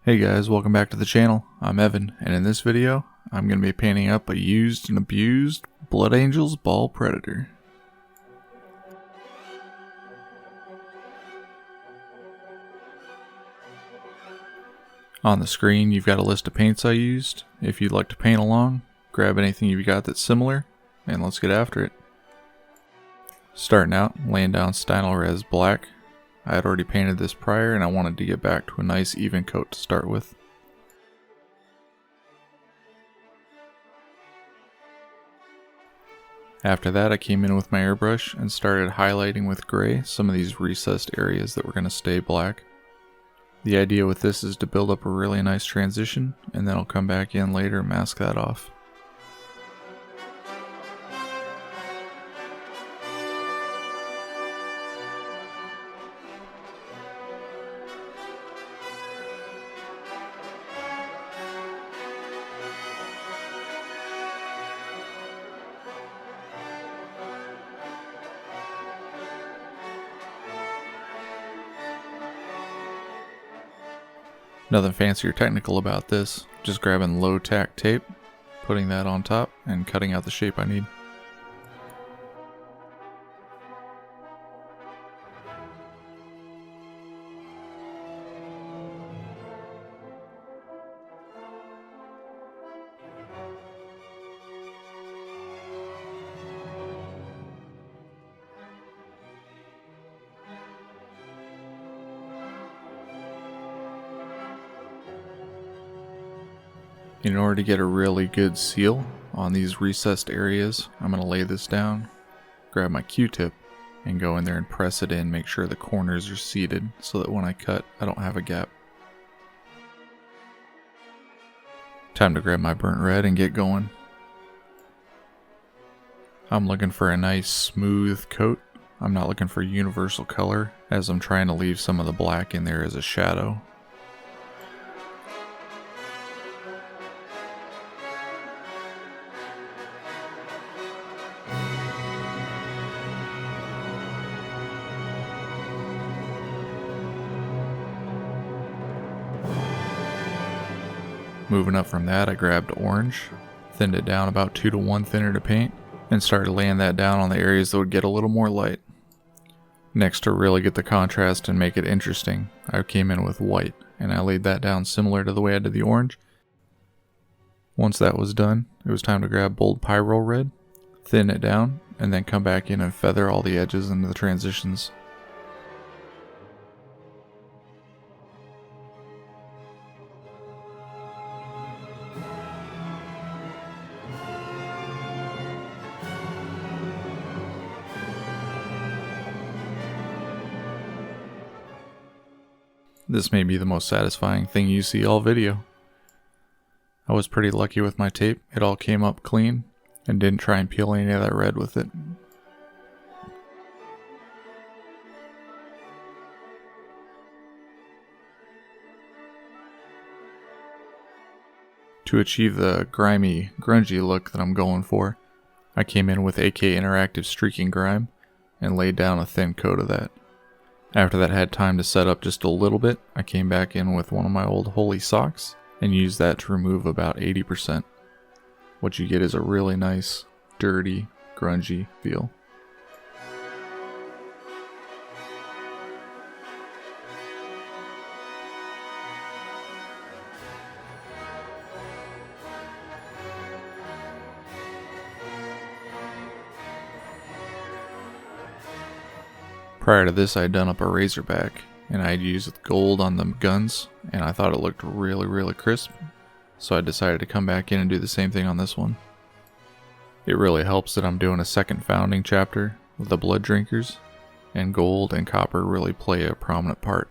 Hey guys, welcome back to the channel. I'm Evan, and in this video, I'm going to be painting up a used and abused Blood Angel's Baal Predator. On the screen, you've got a list of paints I used. If you'd like to paint along, grab anything you've got that's similar, and let's get after it. Starting out, laying down Stynylrez Black. I had already painted this prior, and I wanted to get back to a nice even coat to start with. After that, I came in with my airbrush and started highlighting with gray some of these recessed areas that were going to stay black. The idea with this is to build up a really nice transition, and then I'll come back in later and mask that off. Nothing fancy or technical about this, just grabbing low tack tape, putting that on top, and cutting out the shape I need. In order to get a really good seal on these recessed areas, I'm going to lay this down, grab my Q-tip, and go in there and press it in, make sure the corners are seated so that when I cut, I don't have a gap. Time to grab my burnt red and get going. I'm looking for a nice smooth coat. I'm not looking for universal color, as I'm trying to leave some of the black in there as a shadow. Moving up from that, I grabbed orange, thinned it down about 2:1 thinner to paint, and started laying that down on the areas that would get a little more light. Next, to really get the contrast and make it interesting, I came in with white, and I laid that down similar to the way I did the orange. Once that was done, it was time to grab bold pyro red, thin it down, and then come back in and feather all the edges into the transitions. This may be the most satisfying thing you see all video. I was pretty lucky with my tape, it all came up clean, and didn't try and peel any of that red with it. To achieve the grimy, grungy look that I'm going for, I came in with AK Interactive Streaking Grime, and laid down a thin coat of that. After that had time to set up just a little bit, I came back in with one of my old Holy socks and used that to remove about 80%. What you get is a really nice, dirty, grungy feel. Prior to this, I had done up a Razorback, and I had used gold on the guns, and I thought it looked really crisp, so I decided to come back in and do the same thing on this one. It really helps that I'm doing a second founding chapter with the Blood Drinkers, and gold and copper really play a prominent part.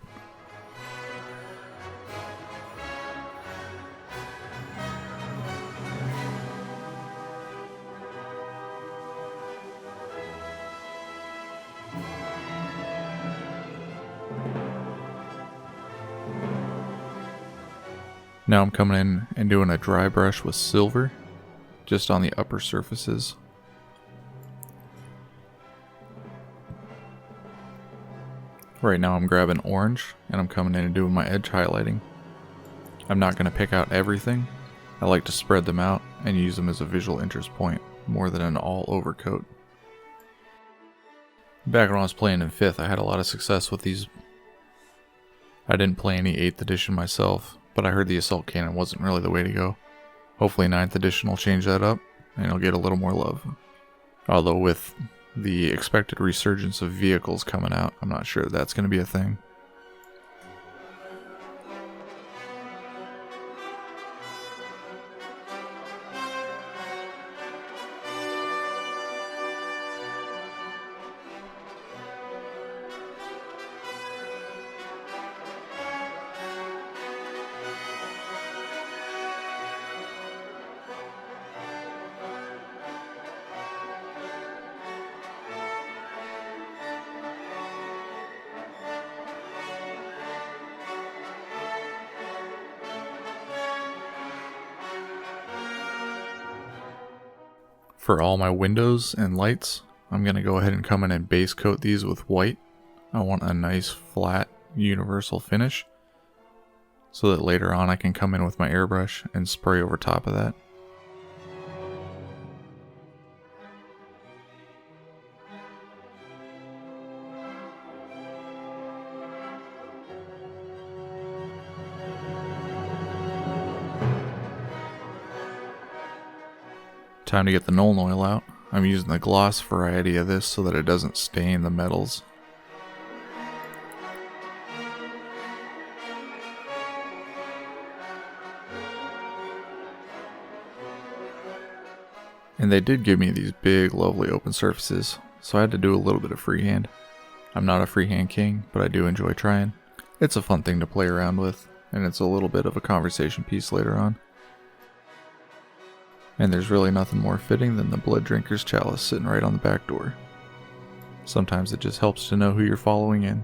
Now I'm coming in and doing a dry brush with silver, just on the upper surfaces. Right now I'm grabbing orange and I'm coming in and doing my edge highlighting. I'm not going to pick out everything. I like to spread them out and use them as a visual interest point more than an all over coat. Back when I was playing in 5th, I had a lot of success with these. I didn't play any 8th edition myself, but I heard the assault cannon wasn't really the way to go. Hopefully 9th edition will change that up and it'll get a little more love. Although with the expected resurgence of vehicles coming out, I'm not sure that's going to be a thing. For all my windows and lights, I'm going to go ahead and come in and base coat these with white. I want a nice flat universal finish so that later on I can come in with my airbrush and spray over top of that. Time to get the Nuln oil out. I'm using the gloss variety of this so that it doesn't stain the metals. And they did give me these big lovely open surfaces, so I had to do a little bit of freehand. I'm not a freehand king, but I do enjoy trying. It's a fun thing to play around with, and it's a little bit of a conversation piece later on. And there's really nothing more fitting than the Blood Drinker's chalice sitting right on the back door. Sometimes it just helps to know who you're following in.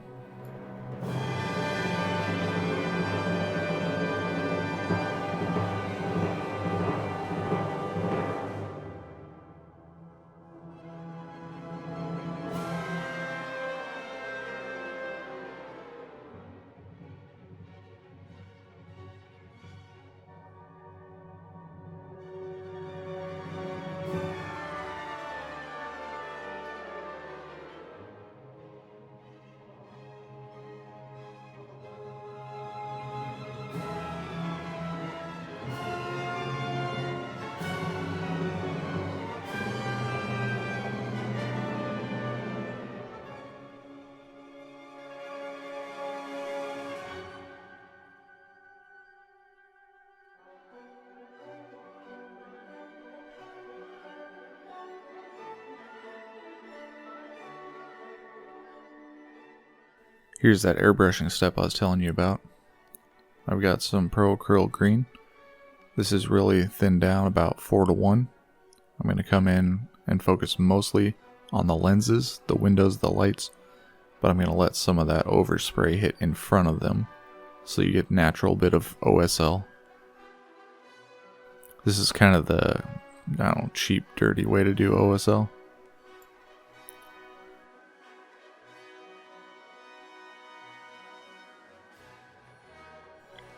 Here's that airbrushing step I was telling you about. I've got some Pro Acrylic Green. This is really thinned down about 4:1. I'm going to come in and focus mostly on the lenses, the windows, the lights, but I'm going to let some of that overspray hit in front of them so you get a natural bit of OSL. This is kind of the, cheap, dirty way to do OSL.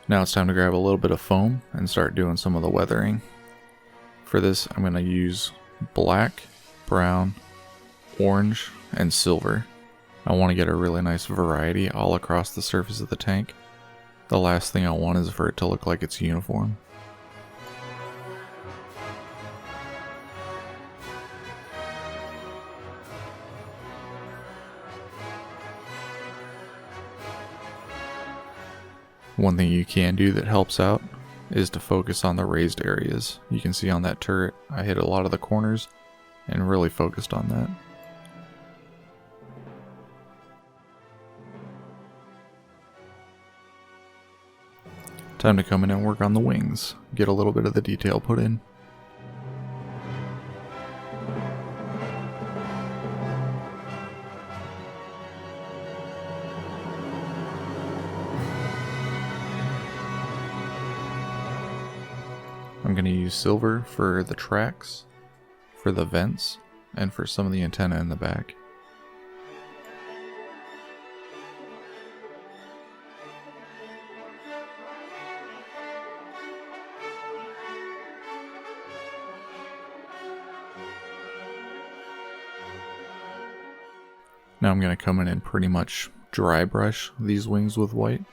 Now it's time to grab a little bit of foam and start doing some of the weathering. For this, I'm going to use black, brown, orange, and silver. I want to get a really nice variety all across the surface of the tank. The last thing I want is for it to look like it's uniform. One thing you can do that helps out is to focus on the raised areas. You can see on that turret, I hit a lot of the corners and really focused on that. Time to come in and work on the wings, get a little bit of the detail put in. I'm going to use silver for the tracks, for the vents, and for some of the antenna in the back. Now I'm going to come in and pretty much dry brush these wings with white,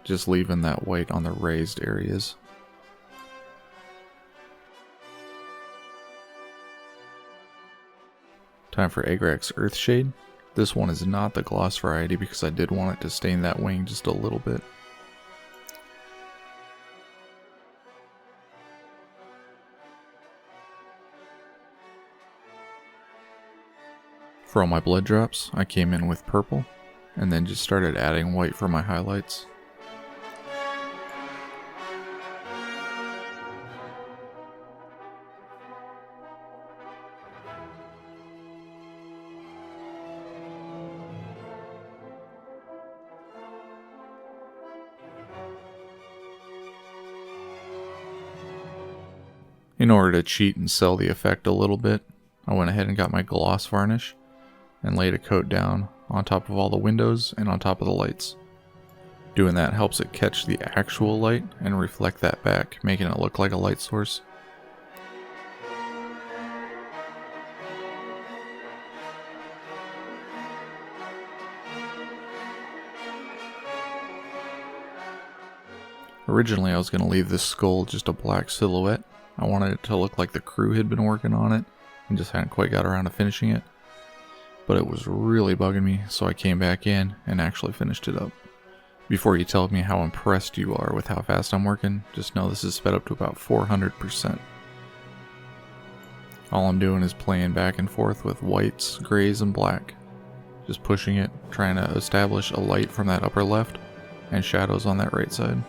just leaving that white on the raised areas. Time for Agrax Earthshade. This one is not the gloss variety because I did want it to stain that wing just a little bit. For all my blood drops, I came in with purple, and then just started adding white for my highlights. In order to cheat and sell the effect a little bit, I went ahead and got my gloss varnish and laid a coat down on top of all the windows and on top of the lights. Doing that helps it catch the actual light and reflect that back, making it look like a light source. Originally I was going to leave this skull just a black silhouette. I wanted it to look like the crew had been working on it and just hadn't quite got around to finishing it. But it was really bugging me, so I came back in and actually finished it up. Before you tell me how impressed you are with how fast I'm working, just know this is sped up to about 400%. All I'm doing is playing back and forth with whites, grays, and black. Just pushing it, trying to establish a light from that upper left and shadows on that right side.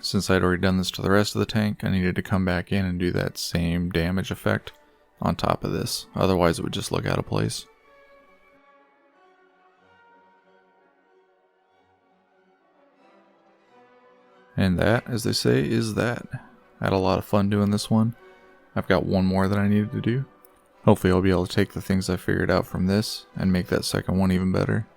Since I'd already done this to the rest of the tank, I needed to come back in and do that same damage effect on top of this, otherwise it would just look out of place. And that, as they say, is that. I had a lot of fun doing this one. I've got one more that I needed to do. Hopefully I'll be able to take the things I figured out from this and make that second one even better.